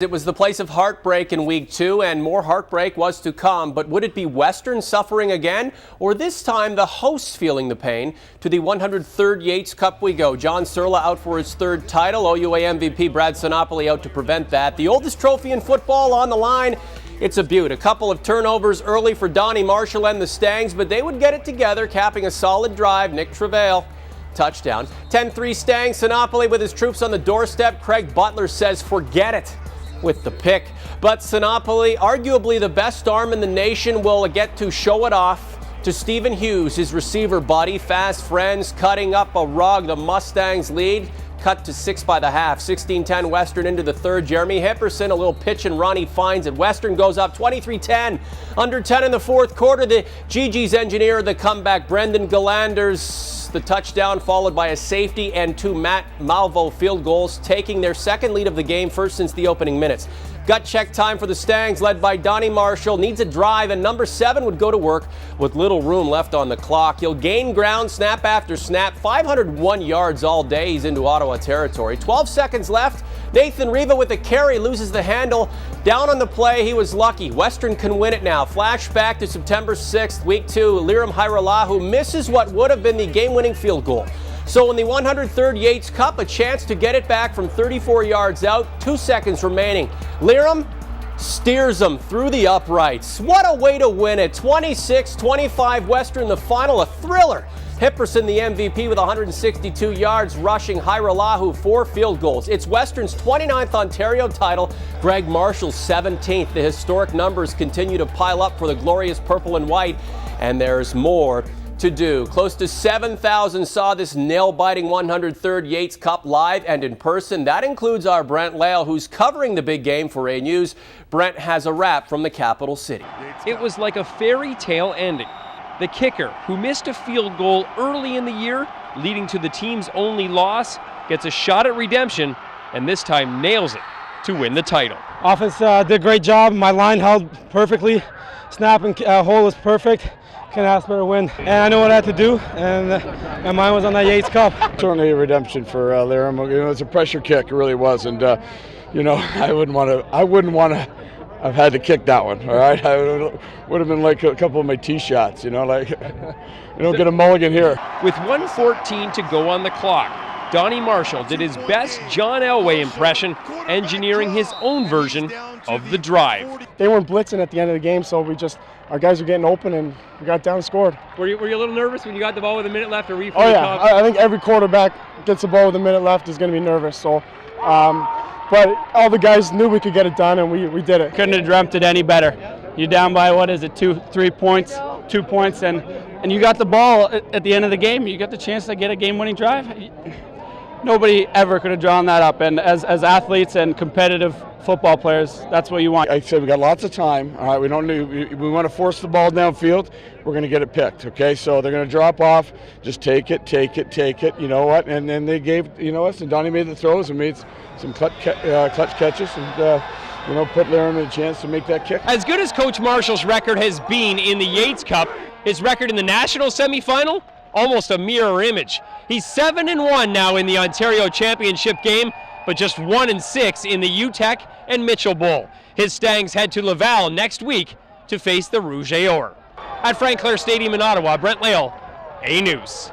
It was the place of heartbreak in Week 2, and more heartbreak was to come. But would it be Western suffering again, or this time the hosts feeling the pain? To the 103rd Yates Cup we go. John Surla out for his third title. OUA MVP Brad Sinopoli out to prevent that. The oldest trophy in football on the line. It's a beaut. A couple of turnovers early for Donnie Marshall and the Stangs, but they would get it together, capping a solid drive. Nick Travail, touchdown. 10-3 Stangs. Sinopoli with his troops on the doorstep. Craig Butler says forget it with the pick. But Sinopoli, arguably the best arm in the nation, will get to show it off to Stephen Hughes, his receiver buddy. Fast friends cutting up a rug. The Mustangs lead cut to 6 by the half. 16-10 Western into the third. Jeremy Hipperson, a little pitch and run, he finds it. Western goes up 23-10. Under 10 in the fourth quarter. The GG's engineer the comeback, Brendan Galanders, the touchdown, followed by a safety and two Matt Malvo field goals, taking their second lead of the game, first since the opening minutes. Gut check time for the Stangs, led by Donnie Marshall. Needs a drive, and number 7 would go to work with little room left on the clock. He'll gain ground snap after snap. 501 yards all day. He's into Ottawa territory. 12 seconds left. Nathan Riva with the carry loses the handle. Down on the play, he was lucky. Western can win it now. Flashback to September 6th, Week 2. Liram Hairolahu misses what would have been the game-winning field goal. So in the 103rd Yates Cup, a chance to get it back from 34 yards out. 2 seconds remaining. Liram steers them through the uprights. What a way to win it. 26-25 Western, the final, a thriller. Hipperson, the MVP, with 162 yards rushing. Hairolahu, 4 field goals. It's Western's 29th Ontario title. Greg Marshall's 17th. The historic numbers continue to pile up for the glorious purple and white, and there's more to do. Close to 7,000 saw this nail-biting 103rd Yates Cup live and in person. That includes our Brent Lail, who's covering the big game for A News. Brent has a wrap from the capital city. It was like a fairy tale ending. The kicker, who missed a field goal early in the year, leading to the team's only loss, gets a shot at redemption, and this time nails it to win the title. Offense did a great job. My line held perfectly. Snap and hole was perfect. Can't ask for a win. And I know what I had to do, and mine was on that Yates Cup. Certainly a redemption for Liram. You know, it's a pressure kick, it really was. And, you know, I wouldn't want to have had to kick that one, all right? I would have been like a couple of my tee shots, you know, like, you don't get a mulligan here. With 1:14 to go on the clock, Donnie Marshall did his best John Elway impression, engineering his own version of the drive. They weren't blitzing at the end of the game, so our guys were getting open, and we got down and scored. Were you a little nervous when you got the ball with a minute left? Or oh yeah, I think every quarterback gets the ball with a minute left is going to be nervous. So, but all the guys knew we could get it done, and we did it. Couldn't have dreamt it any better. You're down by, 2 points, 2 points, and you got the ball at the end of the game. You got the chance to get a game-winning drive. Nobody ever could have drawn that up, and as athletes and competitive football players, that's what you want. I said we got lots of time. All right, we want to force the ball downfield. We're going to get it picked. Okay, so they're going to drop off. Just take it. You know what? And then they gave, us, and Donnie made the throws and made some clutch catches, and put Liram in a chance to make that kick. As good as Coach Marshall's record has been in the Yates Cup, his record in the national semifinal, almost a mirror image. He's 7-1 now in the Ontario Championship game, but just 1-6 in the UTEC and Mitchell Bowl. His Stangs head to Laval next week to face the Rouge et Or. At Frank Clair Stadium in Ottawa, Brent Lail, A News.